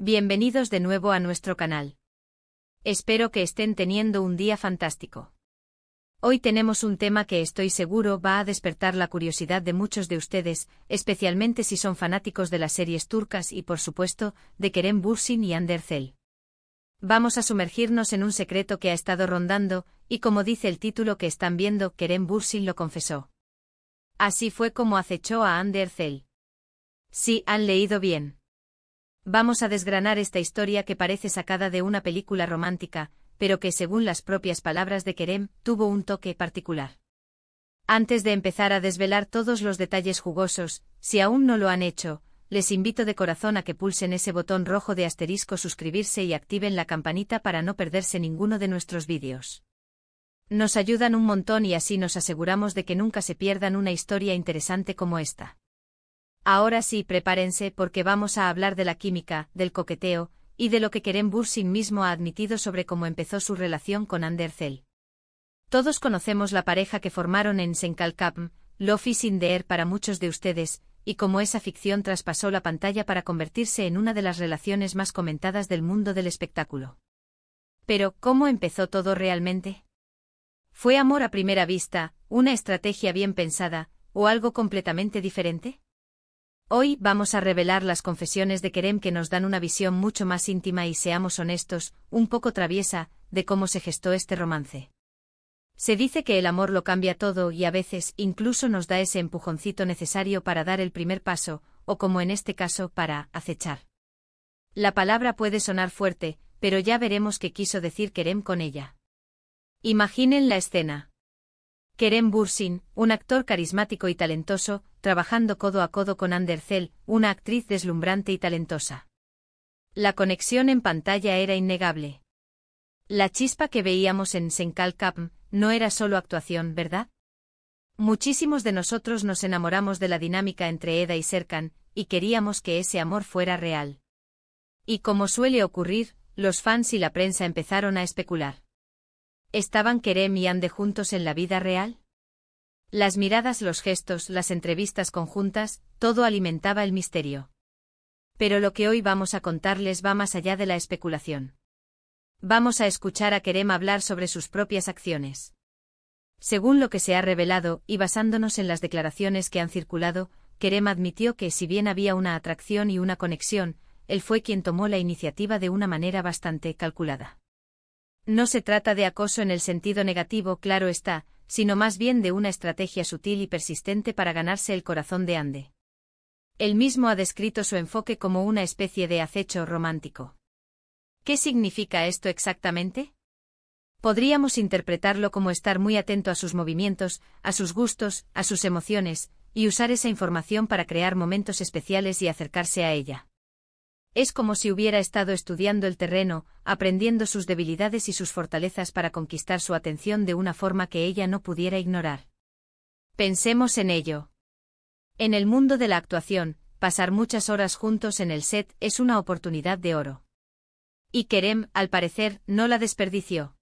Bienvenidos de nuevo a nuestro canal. Espero que estén teniendo un día fantástico. Hoy tenemos un tema que estoy seguro va a despertar la curiosidad de muchos de ustedes, especialmente si son fanáticos de las series turcas y por supuesto, de Kerem Bürsin y Hande Erçel. Vamos a sumergirnos en un secreto que ha estado rondando, y como dice el título que están viendo, Kerem Bürsin lo confesó. Así fue como acechó a Hande Erçel. Sí, han leído bien. Vamos a desgranar esta historia que parece sacada de una película romántica, pero que según las propias palabras de Kerem, tuvo un toque particular. Antes de empezar a desvelar todos los detalles jugosos, si aún no lo han hecho, les invito de corazón a que pulsen ese botón rojo de asterisco suscribirse y activen la campanita para no perderse ninguno de nuestros vídeos. Nos ayudan un montón y así nos aseguramos de que nunca se pierdan una historia interesante como esta. Ahora sí, prepárense porque vamos a hablar de la química, del coqueteo, y de lo que Kerem Bürsin mismo ha admitido sobre cómo empezó su relación con Hande Erçel. Todos conocemos la pareja que formaron en Senkalkapm, Love is in the Air para muchos de ustedes, y cómo esa ficción traspasó la pantalla para convertirse en una de las relaciones más comentadas del mundo del espectáculo. Pero, ¿cómo empezó todo realmente? ¿Fue amor a primera vista, una estrategia bien pensada, o algo completamente diferente? Hoy vamos a revelar las confesiones de Kerem que nos dan una visión mucho más íntima y, seamos honestos, un poco traviesa, de cómo se gestó este romance. Se dice que el amor lo cambia todo y a veces incluso nos da ese empujoncito necesario para dar el primer paso, o como en este caso, para acechar. La palabra puede sonar fuerte, pero ya veremos qué quiso decir Kerem con ella. Imaginen la escena. Kerem Bürsin, un actor carismático y talentoso, trabajando codo a codo con Hande Erçel, una actriz deslumbrante y talentosa. La conexión en pantalla era innegable. La chispa que veíamos en Senkalkapm no era solo actuación, ¿verdad? Muchísimos de nosotros nos enamoramos de la dinámica entre Eda y Serkan, y queríamos que ese amor fuera real. Y como suele ocurrir, los fans y la prensa empezaron a especular. ¿Estaban Kerem y Hande juntos en la vida real? Las miradas, los gestos, las entrevistas conjuntas, todo alimentaba el misterio. Pero lo que hoy vamos a contarles va más allá de la especulación. Vamos a escuchar a Kerem hablar sobre sus propias acciones. Según lo que se ha revelado, y basándonos en las declaraciones que han circulado, Kerem admitió que si bien había una atracción y una conexión, él fue quien tomó la iniciativa de una manera bastante calculada. No se trata de acoso en el sentido negativo, claro está, sino más bien de una estrategia sutil y persistente para ganarse el corazón de Hande. Él mismo ha descrito su enfoque como una especie de acecho romántico. ¿Qué significa esto exactamente? Podríamos interpretarlo como estar muy atento a sus movimientos, a sus gustos, a sus emociones, y usar esa información para crear momentos especiales y acercarse a ella. Es como si hubiera estado estudiando el terreno, aprendiendo sus debilidades y sus fortalezas para conquistar su atención de una forma que ella no pudiera ignorar. Pensemos en ello. En el mundo de la actuación, pasar muchas horas juntos en el set es una oportunidad de oro. Y Kerem, al parecer, no la desperdició.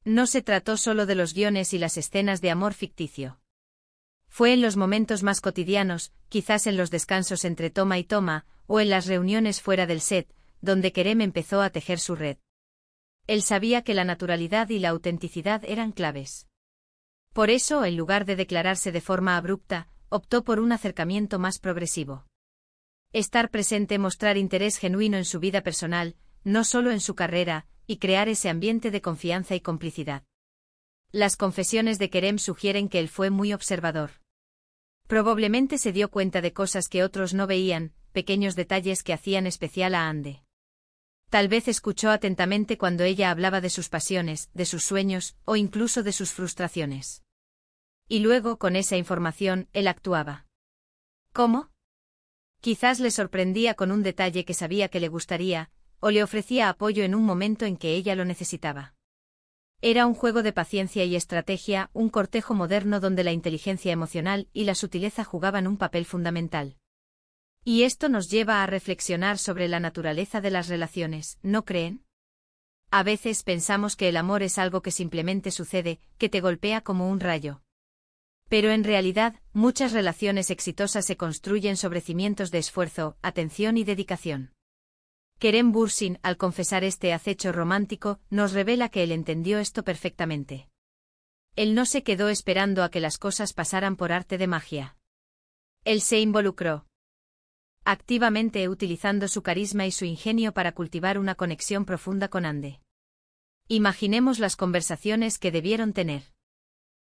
No se trató solo de los guiones y las escenas de amor ficticio. Fue en los momentos más cotidianos, quizás en los descansos entre toma y toma, o en las reuniones fuera del set, donde Kerem empezó a tejer su red. Él sabía que la naturalidad y la autenticidad eran claves. Por eso, en lugar de declararse de forma abrupta, optó por un acercamiento más progresivo. Estar presente, mostrar interés genuino en su vida personal, no solo en su carrera, y crear ese ambiente de confianza y complicidad. Las confesiones de Kerem sugieren que él fue muy observador. Probablemente se dio cuenta de cosas que otros no veían, pequeños detalles que hacían especial a Hande. Tal vez escuchó atentamente cuando ella hablaba de sus pasiones, de sus sueños, o incluso de sus frustraciones. Y luego, con esa información, él actuaba. ¿Cómo? Quizás le sorprendía con un detalle que sabía que le gustaría, o le ofrecía apoyo en un momento en que ella lo necesitaba. Era un juego de paciencia y estrategia, un cortejo moderno donde la inteligencia emocional y la sutileza jugaban un papel fundamental. Y esto nos lleva a reflexionar sobre la naturaleza de las relaciones, ¿no creen? A veces pensamos que el amor es algo que simplemente sucede, que te golpea como un rayo. Pero en realidad, muchas relaciones exitosas se construyen sobre cimientos de esfuerzo, atención y dedicación. Kerem Bürsin, al confesar este acecho romántico, nos revela que él entendió esto perfectamente. Él no se quedó esperando a que las cosas pasaran por arte de magia. Él se involucró activamente utilizando su carisma y su ingenio para cultivar una conexión profunda con Ande. Imaginemos las conversaciones que debieron tener.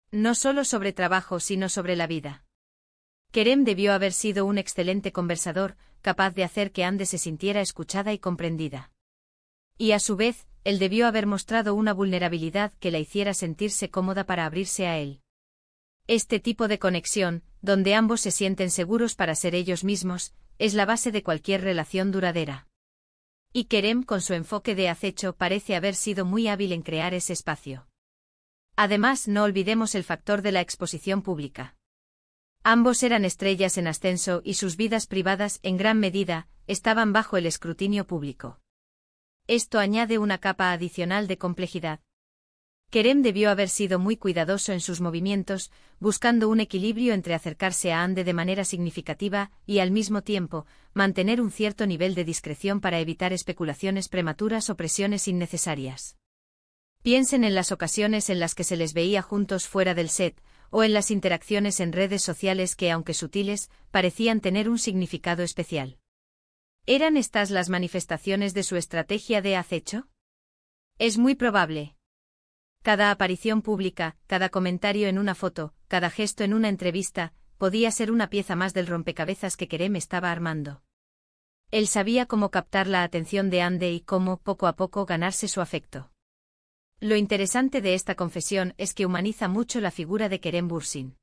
No solo sobre trabajo sino sobre la vida. Kerem debió haber sido un excelente conversador, capaz de hacer que Ande se sintiera escuchada y comprendida. Y a su vez, él debió haber mostrado una vulnerabilidad que la hiciera sentirse cómoda para abrirse a él. Este tipo de conexión, donde ambos se sienten seguros para ser ellos mismos, es la base de cualquier relación duradera. Y Kerem, con su enfoque de acecho, parece haber sido muy hábil en crear ese espacio. Además, no olvidemos el factor de la exposición pública. Ambos eran estrellas en ascenso y sus vidas privadas, en gran medida, estaban bajo el escrutinio público. Esto añade una capa adicional de complejidad. Kerem debió haber sido muy cuidadoso en sus movimientos, buscando un equilibrio entre acercarse a Ande de manera significativa y, al mismo tiempo, mantener un cierto nivel de discreción para evitar especulaciones prematuras o presiones innecesarias. Piensen en las ocasiones en las que se les veía juntos fuera del set, o en las interacciones en redes sociales que, aunque sutiles, parecían tener un significado especial. ¿Eran estas las manifestaciones de su estrategia de acecho? Es muy probable. Cada aparición pública, cada comentario en una foto, cada gesto en una entrevista, podía ser una pieza más del rompecabezas que Kerem estaba armando. Él sabía cómo captar la atención de Ande y cómo, poco a poco, ganarse su afecto. Lo interesante de esta confesión es que humaniza mucho la figura de Kerem Bürsin.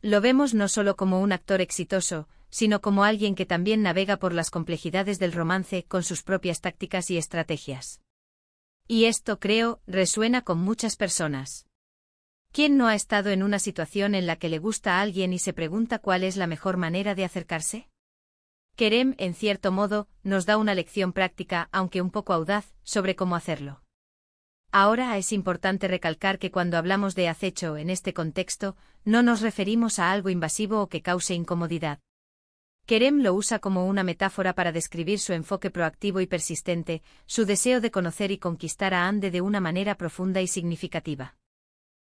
Lo vemos no solo como un actor exitoso, sino como alguien que también navega por las complejidades del romance con sus propias tácticas y estrategias. Y esto, creo, resuena con muchas personas. ¿Quién no ha estado en una situación en la que le gusta a alguien y se pregunta cuál es la mejor manera de acercarse? Kerem, en cierto modo, nos da una lección práctica, aunque un poco audaz, sobre cómo hacerlo. Ahora es importante recalcar que cuando hablamos de acecho en este contexto, no nos referimos a algo invasivo o que cause incomodidad. Kerem lo usa como una metáfora para describir su enfoque proactivo y persistente, su deseo de conocer y conquistar a Ande de una manera profunda y significativa.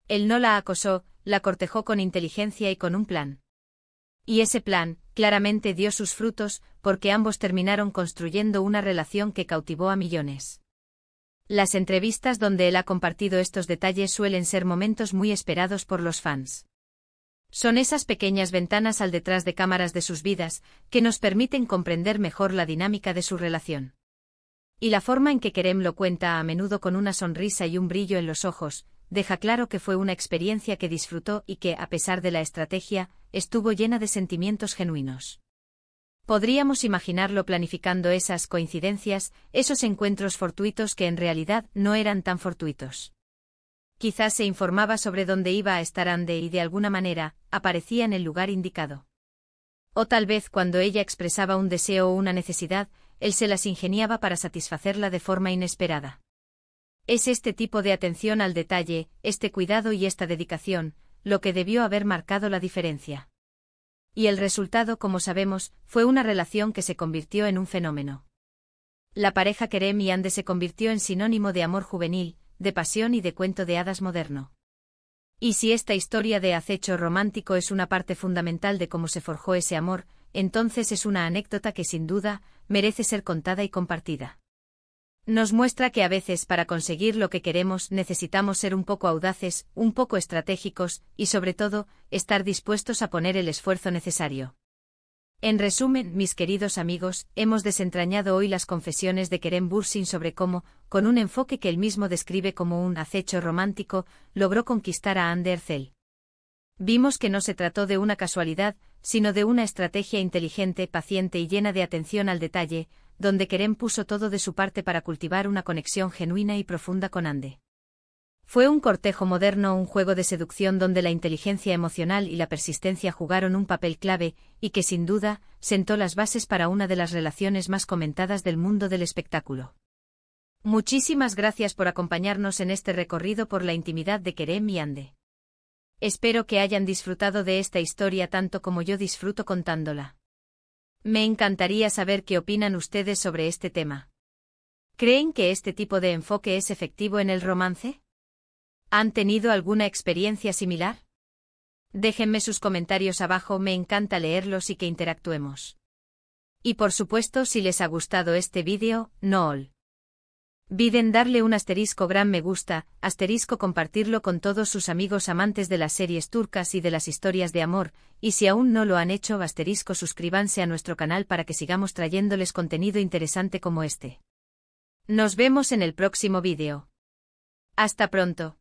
Él no la acosó, la cortejó con inteligencia y con un plan. Y ese plan, claramente dio sus frutos, porque ambos terminaron construyendo una relación que cautivó a millones. Las entrevistas donde él ha compartido estos detalles suelen ser momentos muy esperados por los fans. Son esas pequeñas ventanas al detrás de cámaras de sus vidas, que nos permiten comprender mejor la dinámica de su relación. Y la forma en que Kerem lo cuenta, a menudo con una sonrisa y un brillo en los ojos, deja claro que fue una experiencia que disfrutó y que, a pesar de la estrategia, estuvo llena de sentimientos genuinos. Podríamos imaginarlo planificando esas coincidencias, esos encuentros fortuitos que en realidad no eran tan fortuitos. Quizás se informaba sobre dónde iba a estar Ande y de alguna manera, aparecía en el lugar indicado. O tal vez cuando ella expresaba un deseo o una necesidad, él se las ingeniaba para satisfacerla de forma inesperada. Es este tipo de atención al detalle, este cuidado y esta dedicación, lo que debió haber marcado la diferencia. Y el resultado, como sabemos, fue una relación que se convirtió en un fenómeno. La pareja Kerem y Ande se convirtió en sinónimo de amor juvenil, de pasión y de cuento de hadas moderno. Y si esta historia de acecho romántico es una parte fundamental de cómo se forjó ese amor, entonces es una anécdota que sin duda merece ser contada y compartida. Nos muestra que a veces para conseguir lo que queremos necesitamos ser un poco audaces, un poco estratégicos y sobre todo, estar dispuestos a poner el esfuerzo necesario. En resumen, mis queridos amigos, hemos desentrañado hoy las confesiones de Kerem Bürsin sobre cómo, con un enfoque que él mismo describe como un acecho romántico, logró conquistar a Ande Erçel. Vimos que no se trató de una casualidad, sino de una estrategia inteligente, paciente y llena de atención al detalle, donde Kerem puso todo de su parte para cultivar una conexión genuina y profunda con Ande. Fue un cortejo moderno, un juego de seducción donde la inteligencia emocional y la persistencia jugaron un papel clave, y que sin duda, sentó las bases para una de las relaciones más comentadas del mundo del espectáculo. Muchísimas gracias por acompañarnos en este recorrido por la intimidad de Kerem y Ande. Espero que hayan disfrutado de esta historia tanto como yo disfruto contándola. Me encantaría saber qué opinan ustedes sobre este tema. ¿Creen que este tipo de enfoque es efectivo en el romance? ¿Han tenido alguna experiencia similar? Déjenme sus comentarios abajo, me encanta leerlos y que interactuemos. Y por supuesto, si les ha gustado este vídeo, no olviden darle un gran me gusta, compartirlo con todos sus amigos amantes de las series turcas y de las historias de amor, y si aún no lo han hecho, suscríbanse a nuestro canal para que sigamos trayéndoles contenido interesante como este. Nos vemos en el próximo vídeo. Hasta pronto.